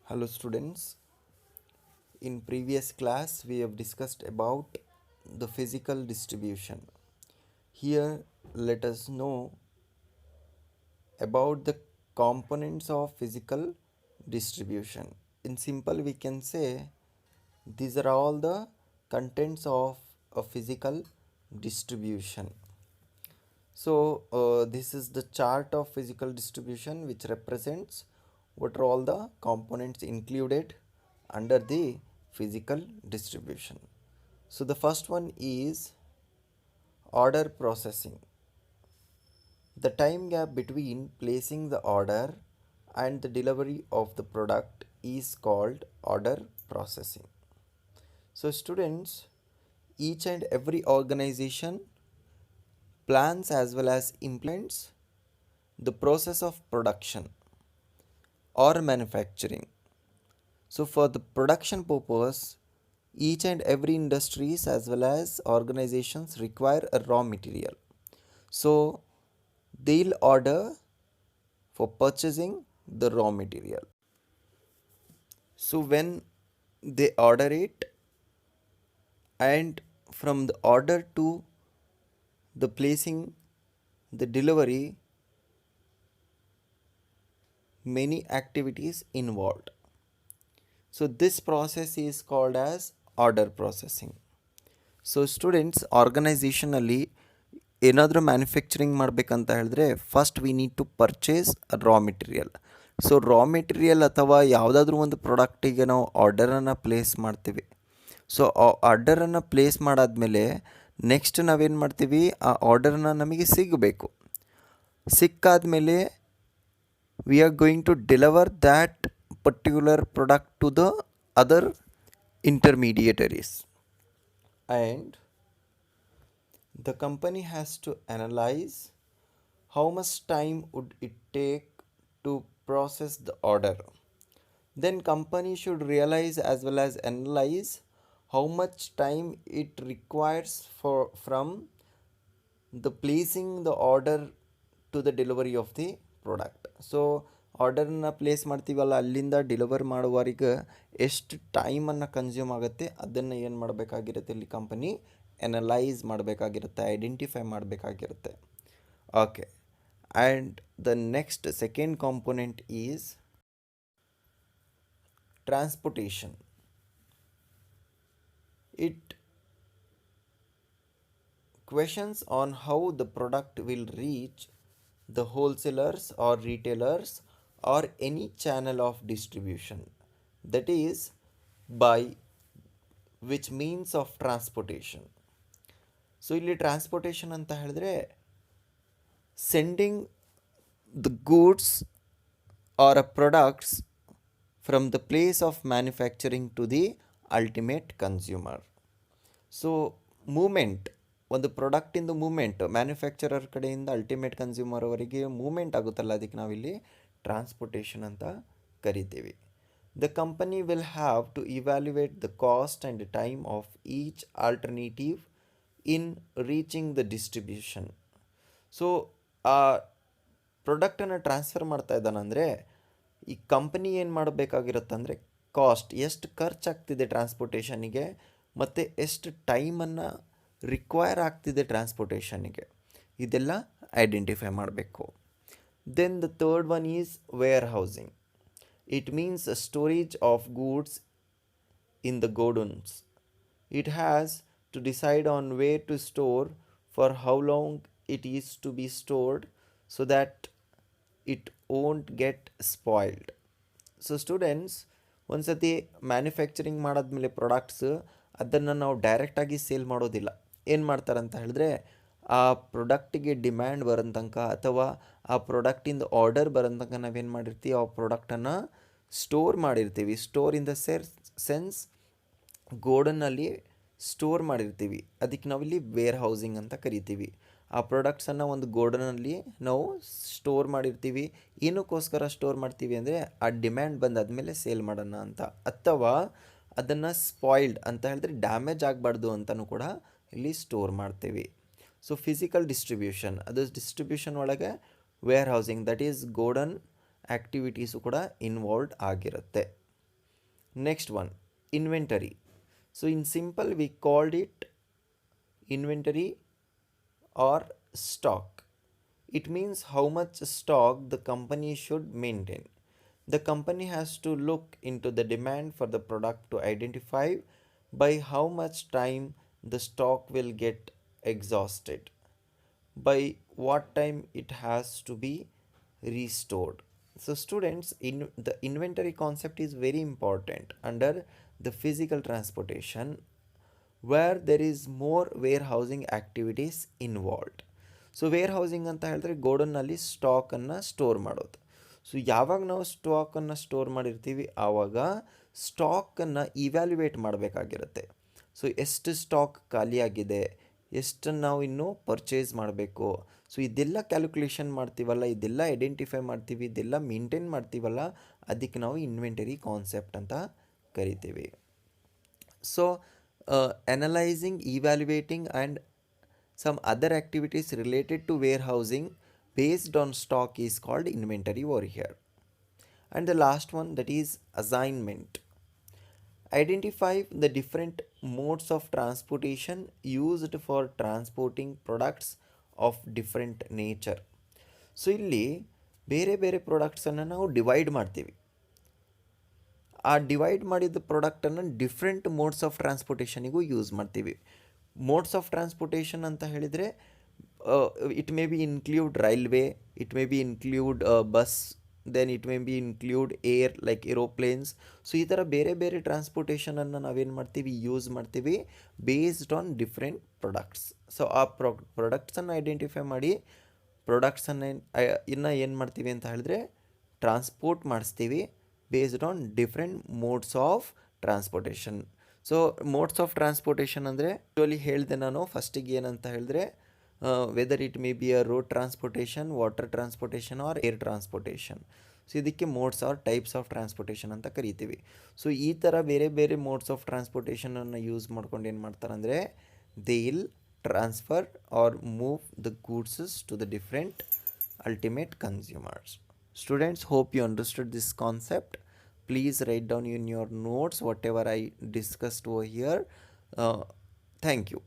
Hello students, in previous class we have discussed about the physical distribution. Here let us know about the components of physical distribution. In simple we can say these are all the contents of a physical distribution. So this is the chart of physical distribution which represents what are all the components included under the physical distribution. So the first one is order processing. The time gap between placing the order and the delivery of the product is called order processing. So students, each and every organization plans as well as implements the process of production or manufacturing. So for the production purpose, each and every industries as well as organizations require a raw material. So they'll order for purchasing the raw material. So when they order it, and from the order to the placing the delivery, many activities involved. So this process is called as order processing. So students ಆರ್ಗನೈಸೇಷನಲ್ಲಿ ಏನಾದರೂ manufacturing ಮಾಡಬೇಕಂತ ಹೇಳಿದ್ರೆ first we need to purchase raw material. So raw material ಅಥವಾ ಯಾವುದಾದ್ರೂ ಒಂದು ಪ್ರಾಡಕ್ಟಿಗೆ ನಾವು ಆರ್ಡರನ್ನು place ಮಾಡ್ತೀವಿ. ಸೊ ಆ ಆರ್ಡರನ್ನು ಪ್ಲೇಸ್ ಮಾಡಾದಮೇಲೆ ನೆಕ್ಸ್ಟ್ ನಾವೇನು ಮಾಡ್ತೀವಿ, ಆ ಆರ್ಡರ್ನ ನಮಗೆ ಸಿಗಬೇಕು. ಸಿಕ್ಕಾದಮೇಲೆ we are going to deliver that particular product to the other intermediaries, and the company has to analyze how much time would it take to process the order. Then company should realize as well as analyze how much time it requires from the placing the order to the delivery of the product. So ಆರ್ಡರನ್ನ place ಮಾಡ್ತೀವಲ್ಲ, ಅಲ್ಲಿಂದ deliver ಮಾಡುವವರೆಗೆ ಎಷ್ಟು ಟೈಮನ್ನು consume ಆಗುತ್ತೆ ಅದನ್ನು ಏನು ಮಾಡಬೇಕಾಗಿರುತ್ತೆ, ಇಲ್ಲಿ ಕಂಪನಿ ಎನಲೈಸ್ ಮಾಡಬೇಕಾಗಿರುತ್ತೆ, ಐಡೆಂಟಿಫೈ ಮಾಡಬೇಕಾಗಿರುತ್ತೆ. Okay, and the next second component is transportation. It questions on how the product will reach the wholesalers or retailers or any channel of distribution, that is by which means of transportation. So ಇಲ್ಲಿ transportation ಅಂತ ಹೇಳಿದ್ರೆ sending the goods or a products from the place of manufacturing to the ultimate consumer. So movement, ಒಂದು ಪ್ರಾಡಕ್ಟಿಂದು movement manufacturer ಕಡೆಯಿಂದ ultimate ಕನ್ಸ್ಯೂಮರ್ವರೆಗೆ movement ಆಗುತ್ತಲ್ಲ, ಅದಕ್ಕೆ ನಾವಿಲ್ಲಿ ಟ್ರಾನ್ಸ್ಪೋರ್ಟೇಷನ್ ಅಂತ ಕರಿತೀವಿ. The company will have to evaluate the cost and time of each alternative in reaching the distribution. So ಆ ಪ್ರಾಡಕ್ಟನ್ನು ಟ್ರಾನ್ಸ್ಫರ್ ಮಾಡ್ತಾ ಇದ್ದಾನಂದರೆ ಈ ಕಂಪನಿ ಏನು ಮಾಡಬೇಕಾಗಿರುತ್ತಂದರೆ ಕಾಸ್ಟ್, ಎಷ್ಟು ಖರ್ಚಾಗ್ತಿದೆ ಟ್ರಾನ್ಸ್ಪೋರ್ಟೇಷನಿಗೆ ಮತ್ತು ಎಷ್ಟು ಟೈಮನ್ನು ರಿಕ್ವೈರ್ ಆಗ್ತಿದೆ ಟ್ರಾನ್ಸ್ಪೋರ್ಟೇಷನ್ನಿಗೆ, ಇದೆಲ್ಲ ಐಡೆಂಟಿಫೈ ಮಾಡಬೇಕು. Then the third one is warehousing. It means storage of goods in the godowns. It has to decide on where to store, for how long it is to be stored, so that it won't get spoiled. So students, ಒಂದು ಸತಿ manufacturing ಮಾಡಾದ್ಮೇಲೆ products ಅದನ್ನು ನಾವು ಡೈರೆಕ್ಟಾಗಿ sale ಮಾಡೋದಿಲ್ಲ. ಏನು ಮಾಡ್ತಾರಂತ ಹೇಳಿದ್ರೆ, ಆ ಪ್ರಾಡಕ್ಟಿಗೆ ಡಿಮ್ಯಾಂಡ್ ಬರೋ ತನಕ ಅಥವಾ ಆ ಪ್ರಾಡಕ್ಟಿಂದ ಆರ್ಡರ್ ಬರೋ ತನಕ ನಾವೇನು ಮಾಡಿರ್ತೀವಿ, ಆ ಪ್ರಾಡಕ್ಟನ್ನು ಸ್ಟೋರ್ ಮಾಡಿರ್ತೀವಿ. ಸ್ಟೋರ್ ಇನ್ ದ ಸೆನ್ಸ್ ಗೋಡನ್ನಲ್ಲಿ ಸ್ಟೋರ್ ಮಾಡಿರ್ತೀವಿ, ಅದಕ್ಕೆ ನಾವಿಲ್ಲಿ ವೇರ್ ಹೌಸಿಂಗ್ ಅಂತ ಕರಿತೀವಿ. ಆ ಪ್ರಾಡಕ್ಟ್ಸನ್ನು ಒಂದು ಗೋಡನಲ್ಲಿ ನಾವು ಸ್ಟೋರ್ ಮಾಡಿರ್ತೀವಿ. ಏನಕ್ಕೋಸ್ಕರ ಸ್ಟೋರ್ ಮಾಡ್ತೀವಿ ಅಂದರೆ ಆ ಡಿಮ್ಯಾಂಡ್ ಬಂದಾದಮೇಲೆ ಸೇಲ್ ಮಾಡೋಣ ಅಂತ, ಅಥವಾ ಅದನ್ನು ಸ್ಪಾಯ್ಲ್ಡ್ ಅಂತ ಹೇಳಿದ್ರೆ ಡ್ಯಾಮೇಜ್ ಆಗಬಾರ್ದು ಅಂತಲೂ ಕೂಡ ಇಲ್ಲಿ ಸ್ಟೋರ್ ಮಾಡ್ತೀವಿ. ಸೊ ಫಿಸಿಕಲ್ ಡಿಸ್ಟ್ರಿಬ್ಯೂಷನ್, ಅದು ಡಿಸ್ಟ್ರಿಬ್ಯೂಷನ್ ಒಳಗೆ warehousing, that is godown activities ಕೂಡ ಇನ್ವಾಲ್ವ್ಡ್ ಆಗಿರುತ್ತೆ. Next one, inventory. So in simple, we called it inventory or stock. It means how much stock the company should maintain. The company has to look into the demand for the product to identify by how much time the stock will get exhausted, by what time it has to be restored. So students, in the inventory concept is very important under the physical transportation, where there is more warehousing activities involved. So warehousing ಅಂತ ಹೇಳಿದ್ರೆ ಗೋಡನ್ನಲ್ಲಿ ಸ್ಟಾಕನ್ನು store ಮಾಡೋದು. So ಯಾವಾಗ ನಾವು ಸ್ಟಾಕನ್ನು store ಮಾಡಿರ್ತೀವಿ ಆವಾಗ ಸ್ಟಾಕನ್ನು evaluate ಮಾಡಬೇಕಾಗಿರುತ್ತೆ. So ಎಷ್ಟು stock ಖಾಲಿಯಾಗಿದೆ, ಎಷ್ಟನ್ನು ನಾವು ಇನ್ನೂ ಪರ್ಚೇಸ್ ಮಾಡಬೇಕು, ಸೊ ಇದೆಲ್ಲ ಕ್ಯಾಲ್ಕುಲೇಷನ್ ಮಾಡ್ತೀವಲ್ಲ, ಇದೆಲ್ಲ ಐಡೆಂಟಿಫೈ ಮಾಡ್ತೀವಿ, ಇದೆಲ್ಲ ಮೇಂಟೈನ್ ಮಾಡ್ತೀವಲ್ಲ, ಅದಕ್ಕೆ ನಾವು ಇನ್ವೆಂಟರಿ ಕಾನ್ಸೆಪ್ಟ್ ಅಂತ ಕರಿತೀವಿ. So analyzing, evaluating, and some other activities related to warehousing based on stock is called inventory over here. And the last one, that is assignment. Identify the different modes of transportation used for transporting products of different nature. So ಇಲ್ಲಿ ಬೇರೆ ಬೇರೆ ಪ್ರಾಡಕ್ಟ್ಸನ್ನು ನಾವು divide ಮಾಡ್ತೀವಿ. ಆ divide ಮಾಡಿದ ಪ್ರಾಡಕ್ಟನ್ನು different modes of ಟ್ರಾನ್ಸ್ಪೋರ್ಟೇಷನಿಗೂ use ಮಾಡ್ತೀವಿ. ಮೋಡ್ಸ್ ಆಫ್ ಟ್ರಾನ್ಸ್ಪೋರ್ಟೇಷನ್ ಅಂತ ಹೇಳಿದರೆ it may be include railway, it may be include bus, then it may be include air like aeroplanes. So ಈ ಥರ ಬೇರೆ ಬೇರೆ ಟ್ರಾನ್ಸ್ಪೋರ್ಟೇಷನನ್ನು ನಾವೇನು ಮಾಡ್ತೀವಿ, ಯೂಸ್ ಮಾಡ್ತೀವಿ based on different products. So ಆ ಪ್ರಾಡಕ್ಟ್ಸನ್ನು ಐಡೆಂಟಿಫೈ ಮಾಡಿ ಪ್ರಾಡಕ್ಟ್ಸನ್ನು ಇನ್ನು ಏನು ಮಾಡ್ತೀವಿ ಅಂತ ಹೇಳಿದ್ರೆ ಟ್ರಾನ್ಸ್ಪೋರ್ಟ್ ಮಾಡಿಸ್ತೀವಿ based on different modes of transportation. So modes of transportation ಅಂದರೆ ಆ್ಯಕ್ಚುಲಿ ಹೇಳಿದೆ ನಾನು ಫಸ್ಟಿಗೆ ಏನಂತ ಹೇಳಿದ್ರೆ whether it may be a road transportation, water transportation or air transportation. So ಇದಕ್ಕೆ modes or types of transportation ಅಂತ ಕರಿತೀವಿ. ಸೊ ಈ ಥರ ಬೇರೆ ಬೇರೆ ಮೋಡ್ಸ್ ಆಫ್ ಟ್ರಾನ್ಸ್ಪೋರ್ಟೇಷನನ್ನು ಯೂಸ್ ಮಾಡ್ಕೊಂಡು ಏನು ಮಾಡ್ತಾರೆ ಅಂದರೆ they will transfer or move the goodses to the different ultimate consumers. Students, hope you understood this concept. Please write down in your notes whatever I discussed over here. Thank you.